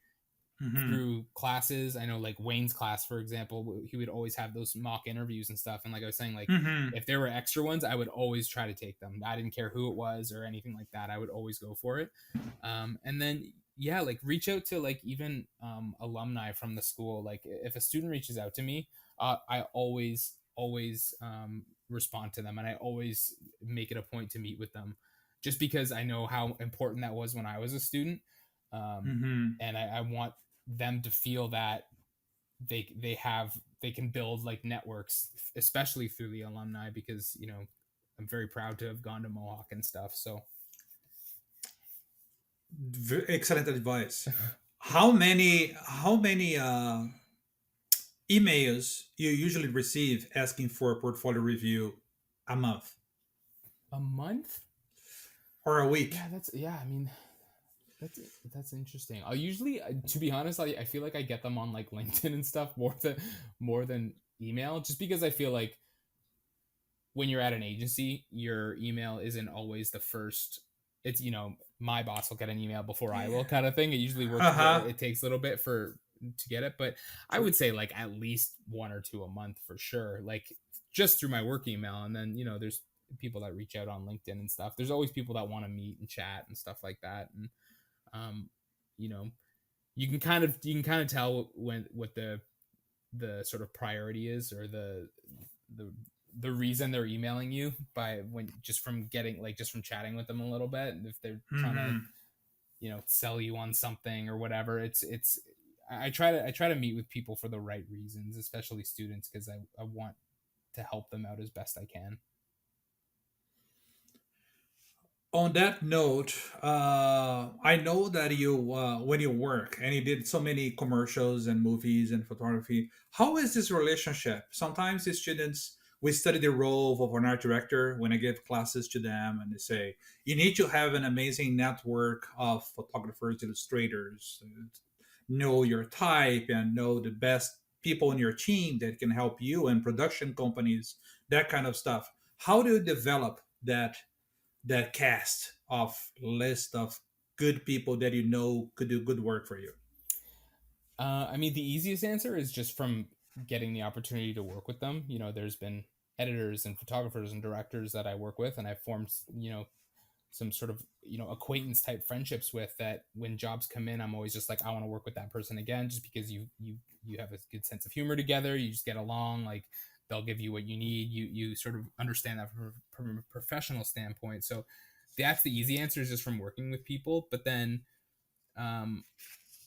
Mm-hmm. through classes. I know, like, Wayne's class, for example, he would always have those mock interviews and stuff. And like I was saying, like, Mm-hmm. if there were extra ones, I would always try to take them. I didn't care who it was or anything like that. I would always go for it. And then, yeah, like, reach out to, like, even alumni from the school. Like, if a student reaches out to me, I always respond to them, and I always make it a point to meet with them, just because I know how important that was when I was a student. Um, Mm-hmm. and I want them to feel that they can build, like, networks, especially through the alumni, because I'm very proud to have gone to Mohawk and stuff. So Excellent advice. How many emails you usually receive asking for a portfolio review a month a month, or a week? yeah, I mean, that's interesting. I'll usually, to be honest, I feel like I get them on, like, LinkedIn and stuff, more than email, just because I feel like when you're at an agency, your email isn't always the first. It's, my boss will get an email before I will, kind of thing. It usually works. Uh huh. It takes a little bit to get it, but I True. would say, like, at least one or two a month for sure. Like, just through my work email, and then there's people that reach out on LinkedIn and stuff. There's always people that want to meet and chat and stuff like that, and um, you know, you can kind of tell what the sort of priority is, or the the reason they're emailing you, by when just from getting, like, just from chatting with them a little bit. And if they're trying to Mm-hmm. sell you on something or whatever, it's I try to meet with people for the right reasons, especially students, because I want to help them out as best I can. On that note, I know that you, when you work and you did so many commercials and movies and photography, how is this relationship? Sometimes the students, we study the role of an art director when I give classes to them, and they say you need to have an amazing network of photographers, illustrators, know your type, and know the best people in your team that can help you, and production companies, that kind of stuff. How do you develop that cast of list of good people that you know could do good work for you? I mean, the easiest answer is just from getting the opportunity to work with them. There's been editors and photographers and directors that I work with, and I've formed, some sort of, acquaintance type friendships with, that when jobs come in, I'm always just like, I want to work with that person again, just because you have a good sense of humor together, you just get along, like they'll give you what you need, you sort of understand that from a professional standpoint. So that's the easy answer, is just from working with people. But then um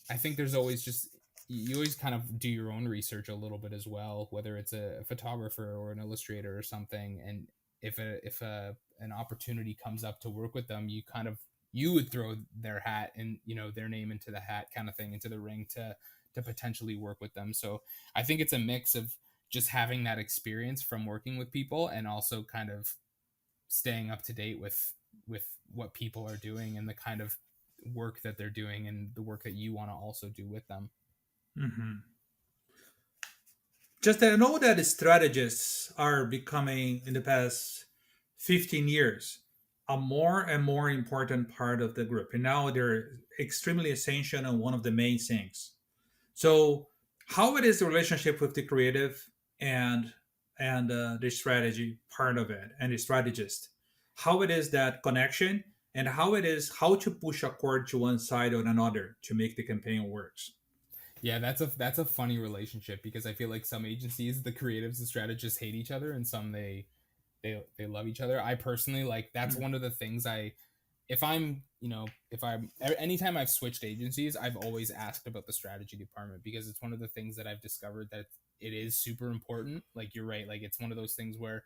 I think there's always just, you always kind of do your own research a little bit as well, whether it's a photographer or an illustrator or something. And if an opportunity comes up to work with them, you would throw their hat and, their name into the hat, kind of thing, into the ring, to potentially work with them. So I think it's a mix of just having that experience from working with people, and also kind of staying up to date with what people are doing and the kind of work that they're doing, and the work that you want to also do with them. Hmm. Just I know that strategists are becoming, in the past 15 years, a more and more important part of the group. And now they're extremely essential and one of the main things. So, how it is the relationship with the creative and the strategy part of it, and the strategist? How it is that connection, and how it is how to push a cord to one side or another to make the campaign works. Yeah, that's a funny relationship, because I feel like some agencies, the creatives and strategists, hate each other, and some they love each other. I personally, like, that's Mm. one of the things if I'm, if I'm anytime I've switched agencies, I've always asked about the strategy department, because it's one of the things that I've discovered that it is super important. Like, you're right, like it's one of those things where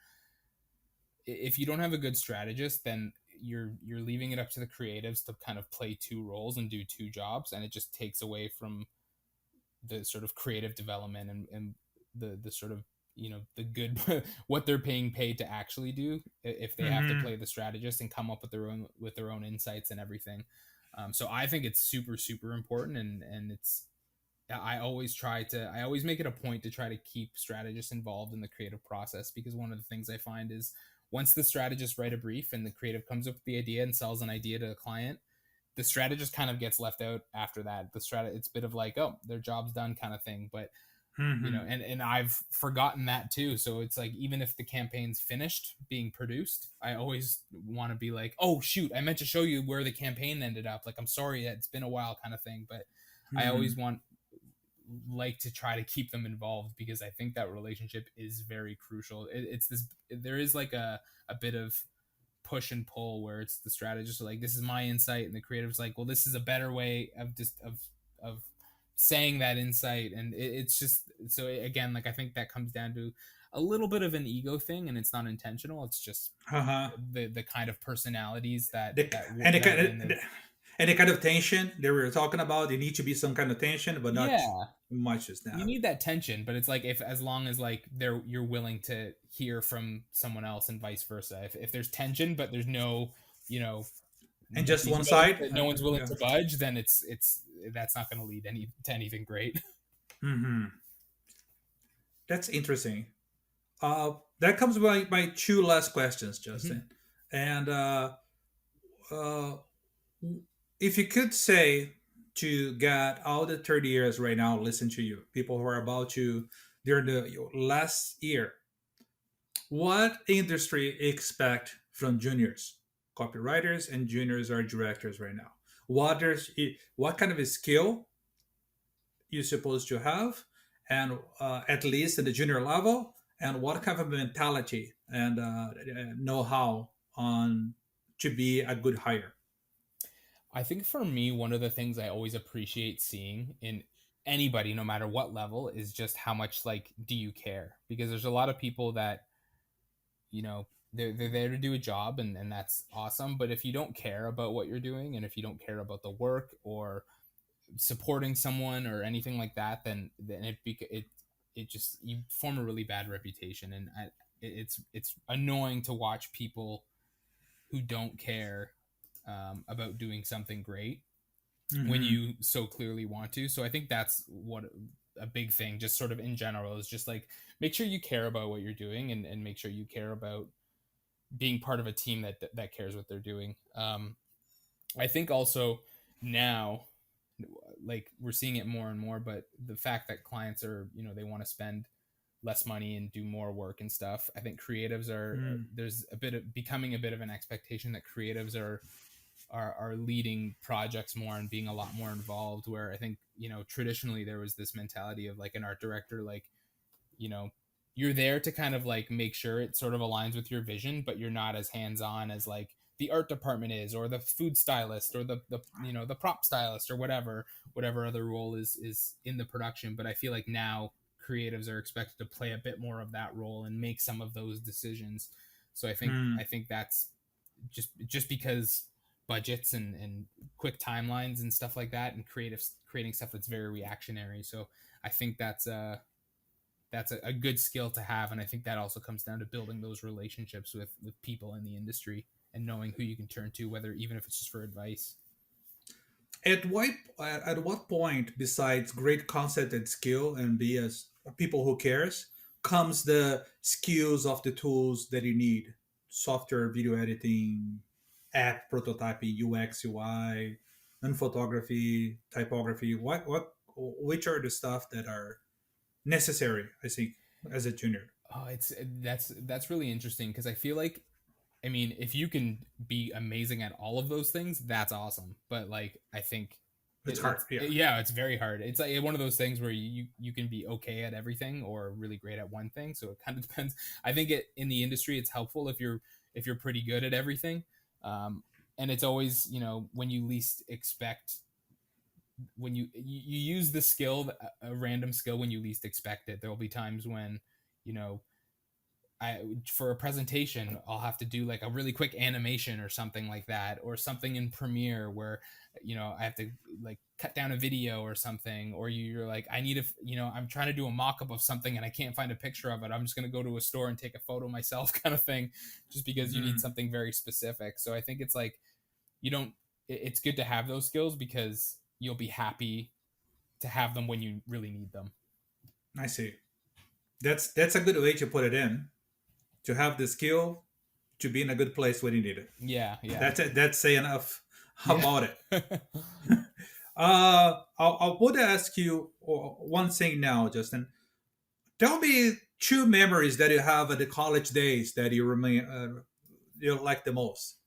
if you don't have a good strategist, then you're leaving it up to the creatives to kind of play two roles and do two jobs, and it just takes away from the sort of creative development, and the sort of, the good what they're being paid to actually do, if they have to Mm-hmm. play the strategist and come up with their own insights and everything. So I think it's super super important, and it's, I always make it a point to try to keep strategists involved in the creative process, because one of the things I find is, once the strategist write a brief and the creative comes up with the idea and sells an idea to a client, the strategist kind of gets left out after that. It's a bit of like, oh, their job's done, kind of thing. But Mm-hmm. and I've forgotten that too. So it's like, even if the campaign's finished being produced, I always want to be like, oh shoot, I meant to show you where the campaign ended up. Like, I'm sorry, it's been a while, kind of thing. But I Mm-hmm. always like to try to keep them involved, because I think that relationship is very crucial. It's this There is like a bit of push and pull, where it's the strategist like, this is my insight, and the creative's like, well, this is a better way of just of saying that insight. And it's just, so again, like, I think that comes down to a little bit of an ego thing, and it's not intentional, it's just Uh-huh. the kind of personalities The, that are in there. and the kind of tension that we were talking about, there need to be some kind of tension, but not Yeah, much as you that. need that tension, but it's like, if, as long as like you're willing to hear from someone else, and vice versa. If there's tension but there's no, you know And just nothing one willing side. no one's willing Yeah. to budge, then it's that's not going to lead to anything great. Hmm. That's interesting. That comes by my two last questions, Mhm. Justin. And uh, if you could say to get all the 30 years right now, listen to you, people who are about to, they're the last year, what industry expect from juniors, copywriters, and juniors are directors right now? What kind of a skill you're supposed to have, and at least at the junior level, and what kind of mentality and know-how on to be a good hire? I think for me, one of the things I always appreciate seeing in anybody, no matter what level, is just how much, like, do you care? Because there's a lot of people that, they're there to do a job, and that's awesome. But if you don't care about what you're doing, and if you don't care about the work, or supporting someone, or anything like that, then it just, you form a really bad reputation. And it's annoying to watch people who don't care about doing something great when Hmm. you so clearly want to. So I think that's what a big thing, just sort of in general, is just like, make sure you care about what you're doing, and make sure you care about being part of a team that cares what they're doing. I think also now, like we're seeing it more and more, but the fact that clients are, they want to spend less money and do more work and stuff. I think creatives are there's a bit of becoming a bit of an expectation that creatives are leading projects more and being a lot more involved, where I think, traditionally there was this mentality of like an art director, like, you know, you're there to kind of like make sure it sort of aligns with your vision, but you're not as hands-on as like the art department is, or the food stylist, or the the prop stylist, or whatever other role is in the production. But I feel like now creatives are expected to play a bit more of that role and make some of those decisions. So I think that's just because budgets and quick timelines and stuff like that, and creating stuff that's very reactionary. So I think that's a good skill to have, and I think that also comes down to building those relationships with people in the industry and knowing who you can turn to, whether even if it's just for advice. At what point, besides great concept and skill and be as people who cares, comes the skills of the tools that you need? Software, video editing, app prototyping, UX, UI, and photography, typography. Which are the stuff that are necessary, I think, as a junior? Oh, that's really interesting, because I feel like, I mean, if you can be amazing at all of those things, that's awesome. But like, I think It's hard. Yeah. yeah, it's very hard. It's like one of those things where you can be okay at everything or really great at one thing. So it kind of depends. I think in the industry, it's helpful if you're pretty good at everything. And it's always, when you least expect, when you use the skill, a random skill, when you least expect it. There will be times when, for a presentation, I'll have to do like a really quick animation or something like that, or something in Premiere where, I have to like cut down a video or something, or you're like, I need I'm trying to do a mock-up of something and I can't find a picture of it. I'm just going to go to a store and take a photo myself, kind of thing, just because you need something very specific. So I think it's like, it's good to have those skills, because you'll be happy to have them when you really need them. I see. That's a good way to put it in. To have the skill to be in a good place when you need it. Yeah. That's it. That's say enough about it. I would ask you one thing now, Justin. Tell me two memories that you have at the college days that you you like the most.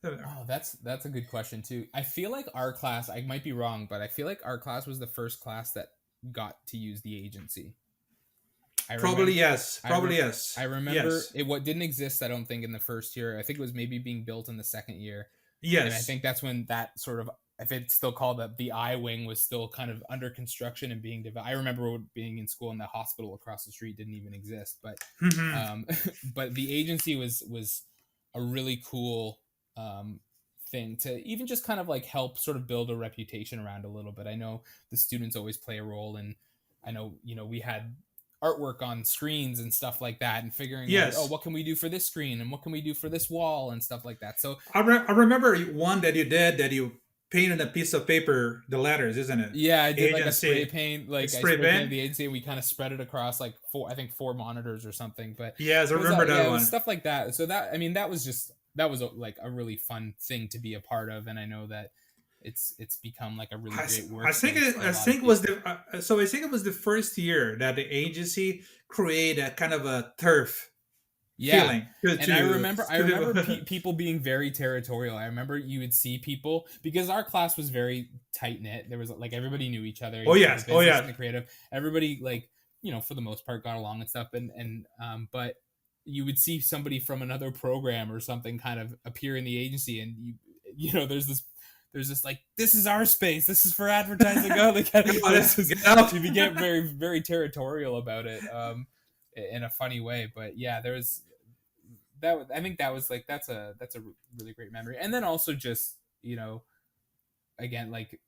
Oh, that's a good question too. I feel like our class, I might be wrong, but I feel like our class was the first class that got to use the agency. Probably yes. I remember it. What didn't exist, I don't think, in the first year. I think it was maybe being built in the second year. Yes. And I think that's when that sort of, if it's still called that, the I wing was still kind of under construction and being developed. I remember being in school and the hospital across the street didn't even exist. But but the agency was a really cool thing to even just kind of like help sort of build a reputation around a little bit. I know the students always play a role, and I know, we had artwork on screens and stuff like that, and figuring out, what can we do for this screen and what can we do for this wall and stuff like that. So I remember one that you did, that you painted a piece of paper, the letters, isn't it? Yeah, I did like a spray paint, like spray paint the agency, and we kind of spread it across like four monitors or something. But yes, I remember that one. Stuff like that. So that, I mean, that was like a really fun thing to be a part of, and I know that it's become like a really great work. I think it was the first year that the agency created a kind of a turf feeling. I remember people being very territorial. I remember you would see people, because our class was very tight knit. There was like, everybody knew each other. The creative. Everybody, like, for the most part, got along and stuff. But you would see somebody from another program or something kind of appear in the agency, and there's this like, this is our space, this is for advertising. You get very, very territorial about it, in a funny way. But yeah, there was that. I think that was like, that's a really great memory. And then also just, again, like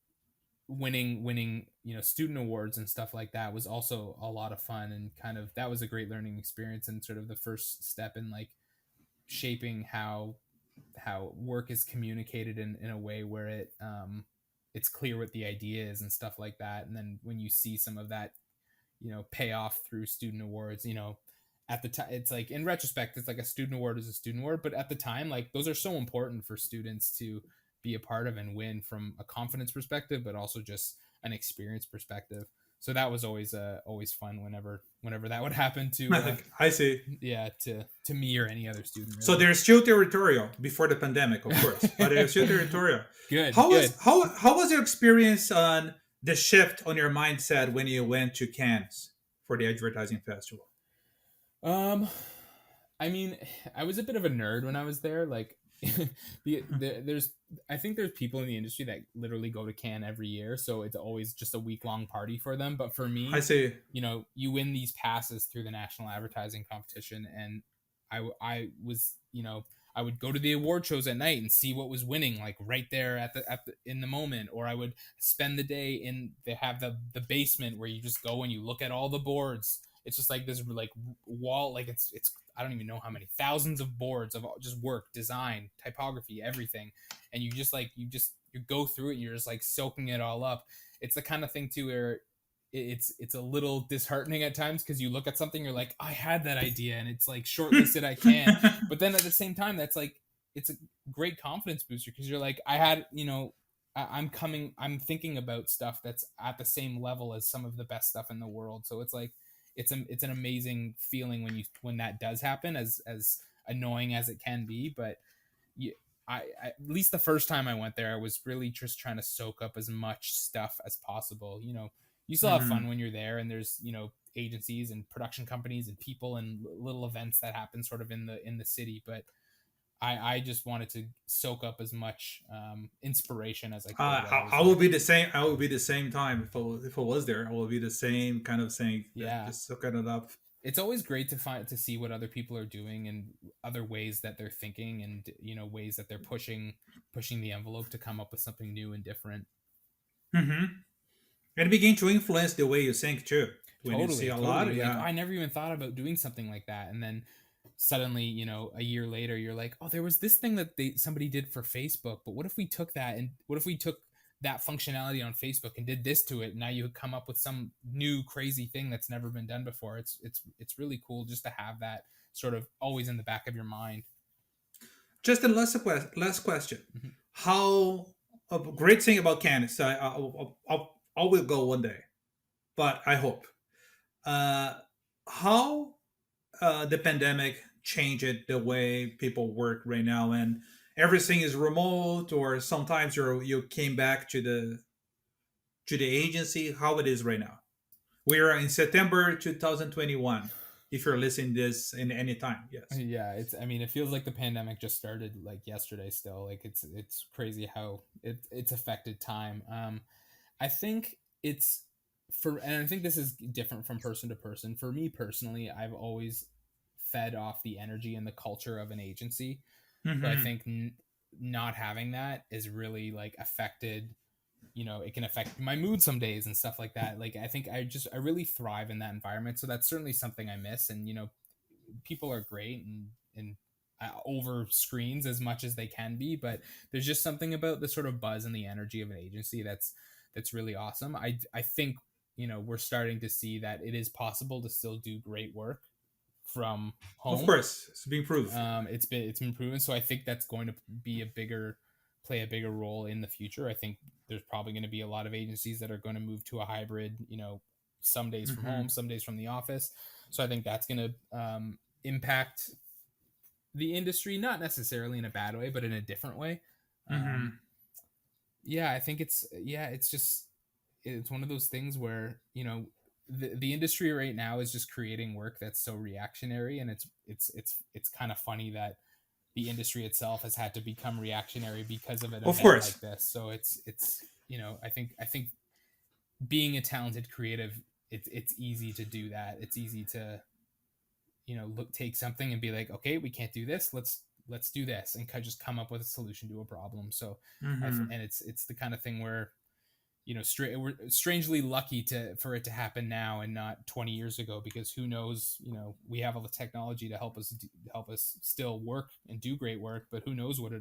winning student awards and stuff like that was also a lot of fun, and kind of, that was a great learning experience, and sort of the first step in like shaping how work is communicated in a way where it's clear what the idea is and stuff like that. And then when you see some of that, pay off through student awards, at the time, it's like, in retrospect, it's like a student award is a student award, but at the time, like, those are so important for students to be a part of and win from a confidence perspective, but also just an experience perspective. So that was always fun whenever that would happen to I see. yeah, to me or any other student, So really. they're still territorial before the pandemic, of course, but they're still territorial. Good, How good. was how was your experience on the shift on your mindset when you went to Cannes for the advertising festival? Um, I mean, I was a bit of a nerd when I was there. Like, there's, I think there's people in the industry that literally go to Cannes every year, so it's always just a week long party for them. But for I me, see. you win these passes through the national advertising competition, and I was, I would go to the award shows at night and see what was winning, like right there at the in the moment, or I would spend the day in. They have the basement where you just go and you look at all the boards. It's just like this like wall, like it's I don't even know how many thousands of boards of just work, design, typography, everything, and you go through it. And you're just like soaking it all up. It's the kind of thing too where it's a little disheartening at times because you look at something, you're like, I had that idea, and it's like shortlisted, I can't. But then at the same time, that's like it's a great confidence booster because you're like, I had, I'm thinking about stuff that's at the same level as some of the best stuff in the world. So it's like it's an amazing feeling when that does happen, as annoying as it can be. But you, at least the first time I went there, I was really just trying to soak up as much stuff as possible. You still have fun Mhm. when you're there, and there's agencies and production companies and people and little events that happen sort of in the city. But I just wanted to soak up as much inspiration as I could while I was I will there. be the same. I will be the same time if I was there. I will be the same kind of saying that Yeah, just soaking it up. it's always great to see what other people are doing and other ways that they're thinking, and ways that they're pushing the envelope to come up with something new and different. Hmm. And begin to influence the way you think too. When you see Totally, a totally. lot, You're like, oh, yeah. I never even thought about doing something like that, and then suddenly, a year later, you're like, oh, there was this thing that somebody did for Facebook, but what if we took that, and what if we took that functionality on Facebook and did this to it? And now you come up with some new crazy thing that's never been done before. It's really cool just to have that sort of always in the back of your mind. Just a last question. Mhm. How a great thing about Canada. I will go one day, but I hope. Uh, how the pandemic changed the way people work right now, and everything is remote, or sometimes you came back to the agency. How it is right now? We are in September 2021. If you're listening this in any time, yes. Yeah, I mean, it feels like the pandemic just started like yesterday still. Like it's crazy how it's affected time. I think and I think this is different from person to person. For me personally, I've always fed off the energy and the culture of an agency. So I Hmm. think not having that is really like affected, it can affect my mood some days and stuff like that. Like I think I really thrive in that environment. So that's certainly something I miss. And people are great and over screens as much as they can be, but there's just something about the sort of buzz and the energy of an agency that's really awesome. I think we're starting to see that it is possible to still do great work from Of home. course, it's being proved. It's been proven, so I think that's going to be play a bigger role in the future. I think there's probably going to be a lot of agencies that are going to move to a hybrid, some days from Hmm. home, some days from the office. So I think that's going to impact the industry, not necessarily in a bad way, but in a different way. Um, Hmm. yeah, I think it's one of those things where the industry right now is just creating work that's so reactionary, and it's kind of funny that the industry itself has had to become reactionary because of an Of event course. like this. So it's I think being a talented creative, it's easy to do that. It's easy to take something and be like, okay, we can't do this, let's do this, and just come up with a solution to a problem. So Hmm. and it's the kind of thing where we're strangely lucky for it to happen now and not 20 years ago, because who knows, we have all the technology to help us still work and do great work, but who knows what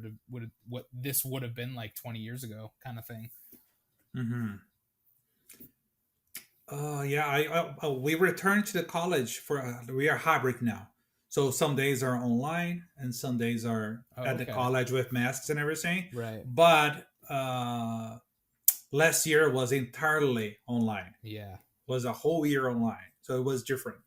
this would have been like 20 years ago, kind of thing. Hmm. Yeah, we returned to the college for we are hybrid now. So some days are online and some days are Oh, at the okay. college with masks and everything. Right. But last year was entirely online. Yeah. Was a whole year online, so it was different.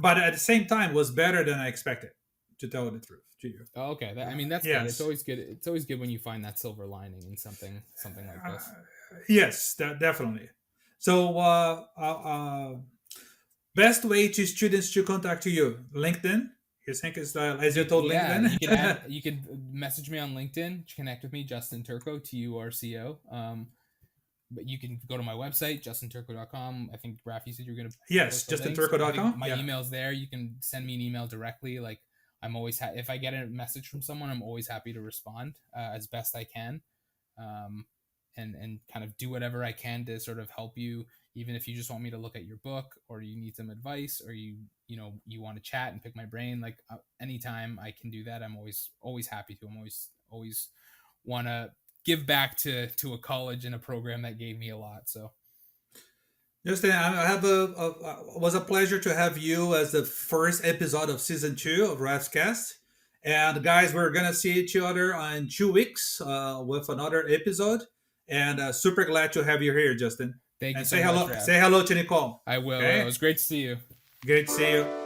But at the same time, was better than I expected. To tell the truth to you. Oh, okay. I mean, that's good. It's Yes. always good. It's always good when you find that silver lining in something like this. Yes, definitely. So, best way to students to contact you, LinkedIn. You think is as you told Yeah, LinkedIn? you can message me on LinkedIn, connect with me, Justin Turco, Turco. But you can go to my website, justinturco.com. I think Raph, you said you were gonna Yes, post the links. I think justinturco.com. my Yeah. email's there. You can send me an email directly. Like I'm always if I get a message from someone, I'm always happy to respond as best I can. And kind of do whatever I can to sort of help you, even if you just want me to look at your book or you need some advice or you want to chat and pick my brain. Like anytime I can do that, I'm always happy to. I'm always want to give back to a college and a program that gave me a lot. So Justin, I have was a pleasure to have you as the first episode of season 2 of Cast. And guys, we're gonna see each other in 2 weeks with another episode. And super glad to have you here, Justin. thank you And so say much, hello. Raph. Say hello to Nicole. I will. Okay. It was great to see you. Great to see you.